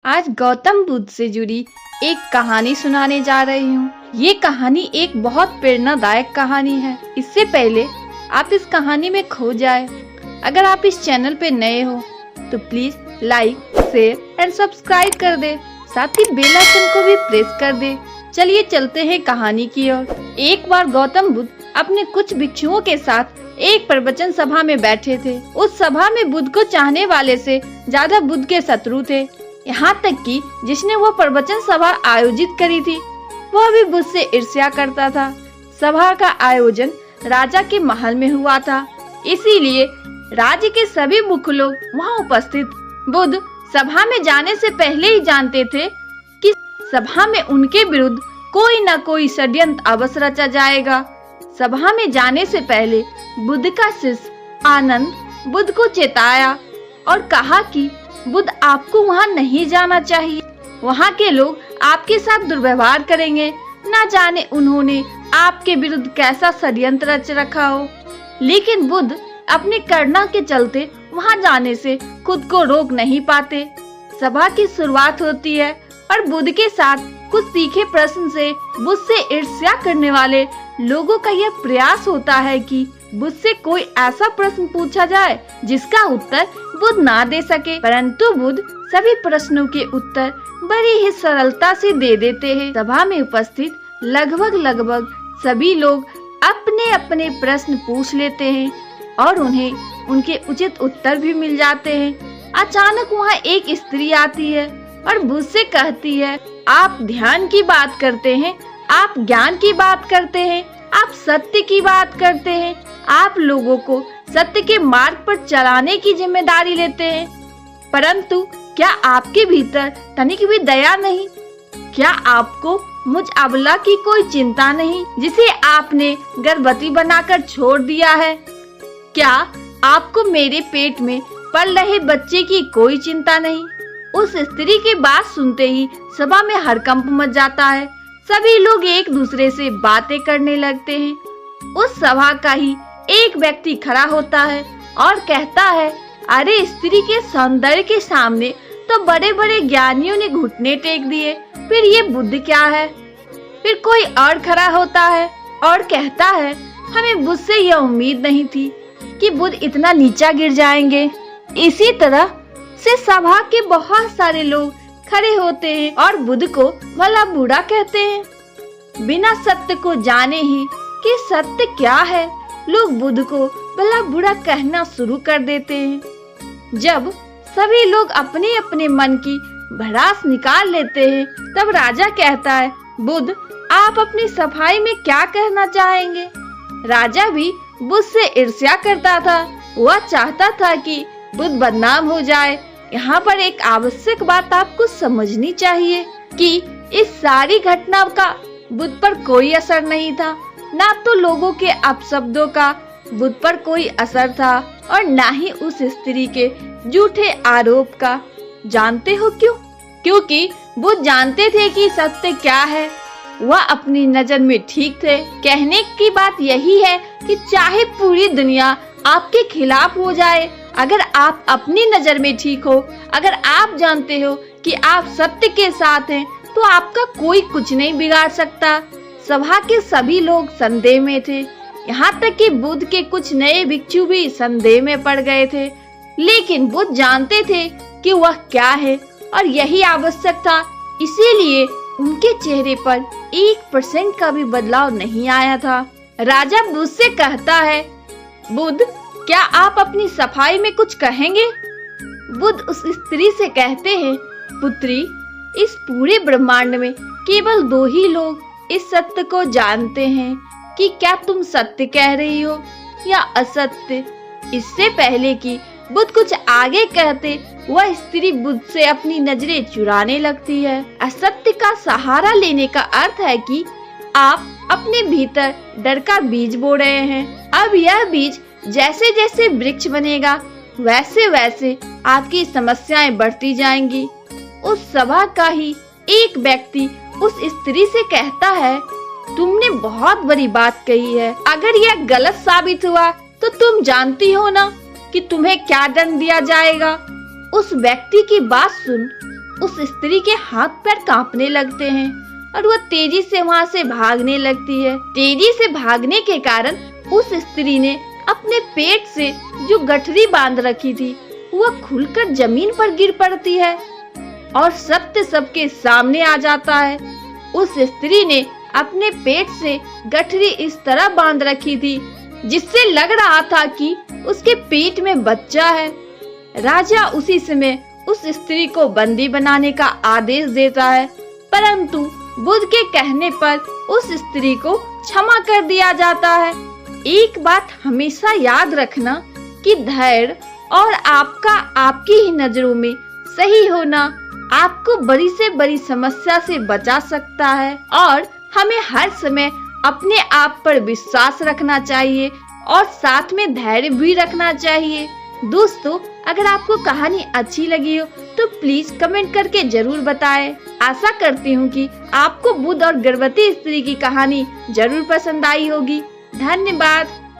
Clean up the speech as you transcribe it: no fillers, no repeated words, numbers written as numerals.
आज गौतम बुद्ध से जुड़ी एक कहानी सुनाने जा रही हूँ। ये कहानी एक बहुत प्रेरणादायक कहानी है। इससे पहले आप इस कहानी में खो जाए, अगर आप इस चैनल पे नए हो तो please like, share and subscribe कर दे, साथ ही बेल आइकन को भी प्रेस कर दे। चलिए चलते हैं कहानी की ओर। एक बार गौतम बुद्ध अपने कुछ भिक्षुओं के साथ एक प्रवचन सभा में बैठे थे। उस सभा में बुद्ध को चाहने वाले से ज्यादा बुद्ध के शत्रु थे। यहाँ तक कि जिसने वो प्रवचन सभा आयोजित करी थी वह भी बुद्ध से ईर्ष्या करता था। सभा का आयोजन राजा के महल में हुआ था, इसीलिए राज्य के सभी मुख्य लोग वहाँ उपस्थित। बुद्ध सभा में जाने से पहले ही जानते थे कि सभा में उनके विरुद्ध कोई न कोई षड्यंत्र अवश्य रचा जाएगा। सभा में जाने से पहले बुद्ध का शिष्य आनंद बुद्ध को चेताया और कहा कि बुद्ध आपको वहाँ नहीं जाना चाहिए। वहाँ के लोग आपके साथ दुर्व्यवहार करेंगे, न जाने उन्होंने आपके विरुद्ध कैसा षड्यंत्र रच रखा हो। लेकिन बुद्ध अपनी करुणा के चलते वहाँ जाने से खुद को रोक नहीं पाते। सभा की शुरुआत होती है और बुद्ध के साथ कुछ तीखे प्रश्न से बुद्ध से ईर्ष्या करने वाले लोगों का यह प्रयास होता है कि बुद्ध से कोई ऐसा प्रश्न पूछा जाए जिसका उत्तर बुद्ध ना दे सके, परंतु बुद्ध सभी प्रश्नों के उत्तर बड़ी ही सरलता से दे देते हैं। सभा में उपस्थित लगभग सभी लोग अपने अपने प्रश्न पूछ लेते हैं और उन्हें उनके उचित उत्तर भी मिल जाते हैं। अचानक वहाँ एक स्त्री आती है और बुद्ध से कहती है, आप ध्यान की बात करते हैं, आप ज्ञान की बात करते हैं, आप सत्य की बात करते हैं, आप लोगों को सत्य के मार्ग पर चलाने की जिम्मेदारी लेते हैं, परंतु क्या आपके भीतर तनिक भी दया नहीं? क्या आपको मुझ अबला की कोई चिंता नहीं जिसे आपने गर्भवती बनाकर छोड़ दिया है? क्या आपको मेरे पेट में पल रहे बच्चे की कोई चिंता नहीं? उस स्त्री की बात सुनते ही सभा में हड़कंप मच जाता है। सभी लोग एक दूसरे से बातें करने लगते हैं। उस सभा का ही एक व्यक्ति खड़ा होता है और कहता है, अरे स्त्री के सौंदर्य के सामने तो बड़े बड़े ज्ञानियों ने घुटने टेक दिए, फिर ये बुद्ध क्या है? फिर कोई और खड़ा होता है और कहता है, हमें बुद्ध से यह उम्मीद नहीं थी कि बुद्ध इतना नीचा गिर जाएंगे। इसी तरह से सभा के बहुत सारे लोग खड़े होते हैं और बुद्ध को भला बुरा कहते हैं। बिना सत्य को जाने ही कि सत्य क्या है, लोग बुद्ध को भला बुरा कहना शुरू कर देते हैं। जब सभी लोग अपने अपने मन की भड़ास निकाल लेते हैं, तब राजा कहता है, बुद्ध आप अपनी सफाई में क्या कहना चाहेंगे? राजा भी बुद्ध से ईर्ष्या करता था। वह चाहता था कि बुद्ध बदनाम हो जाए। यहाँ पर एक आवश्यक बात आपको समझनी चाहिए कि इस सारी घटना का बुद्ध पर कोई असर नहीं था। ना तो लोगों के अपशब्दों का बुद्ध पर कोई असर था और ना ही उस स्त्री के झूठे आरोप का। जानते हो क्यों? क्योंकि बुद्ध जानते थे कि सत्य क्या है। वह अपनी नजर में ठीक थे। कहने की बात यही है कि चाहे पूरी दुनिया आपके खिलाफ हो जाए, अगर आप अपनी नजर में ठीक हो, अगर आप जानते हो कि आप सत्य के साथ हैं, तो आपका कोई कुछ नहीं बिगाड़ सकता। सभा के सभी लोग संदेह में थे। यहाँ तक कि बुद्ध के कुछ नए भिक्षु भी संदेह में पड़ गए थे। लेकिन बुद्ध जानते थे कि वह क्या है और यही आवश्यक था। इसीलिए उनके चेहरे पर 1% का भी बदलाव नहीं आया था। राजा बुद्ध से कहता है, बुद्ध क्या आप अपनी सफाई में कुछ कहेंगे? बुद्ध उस स्त्री से कहते हैं, पुत्री इस पूरे ब्रह्मांड में केवल 2 ही लोग इस सत्य को जानते हैं कि क्या तुम सत्य कह रही हो या असत्य। इससे पहले कि बुद्ध कुछ आगे कहते, वह स्त्री बुद्ध से अपनी नजरें चुराने लगती है। असत्य का सहारा लेने का अर्थ है कि आप अपने भीतर डर का बीज बो रहे हैं। अब यह बीज जैसे जैसे वृक्ष बनेगा, वैसे वैसे आपकी समस्याएं बढ़ती जाएंगी। उस सभा का ही एक व्यक्ति उस स्त्री से कहता है, तुमने बहुत बड़ी बात कही है। अगर यह गलत साबित हुआ तो तुम जानती हो ना कि तुम्हें क्या दंड दिया जाएगा। उस व्यक्ति की बात सुन उस स्त्री के हाथ पैर कांपने लगते हैं और वह तेजी से वहाँ से भागने लगती है। तेजी से भागने के कारण उस स्त्री ने अपने पेट से जो गठरी बांध रखी थी वह खुलकर जमीन पर गिर पड़ती है और सत्य सबके सामने आ जाता है। उस स्त्री ने अपने पेट से गठरी इस तरह बांध रखी थी जिससे लग रहा था कि उसके पेट में बच्चा है। राजा उसी समय उस स्त्री को बंदी बनाने का आदेश देता है, परंतु बुद्ध के कहने पर उस स्त्री को क्षमा कर दिया जाता है। एक बात हमेशा याद रखना कि धैर्य और आपकी ही नजरों में सही होना आपको बड़ी से बड़ी समस्या से बचा सकता है और हमें हर समय अपने आप पर विश्वास रखना चाहिए और साथ में धैर्य भी रखना चाहिए। दोस्तों, अगर आपको कहानी अच्छी लगी हो तो प्लीज कमेंट करके जरूर बताएं। आशा करती हूँ कि आपको बुद्ध और गर्भवती स्त्री की कहानी जरूर पसंद आई होगी। धन्यवाद।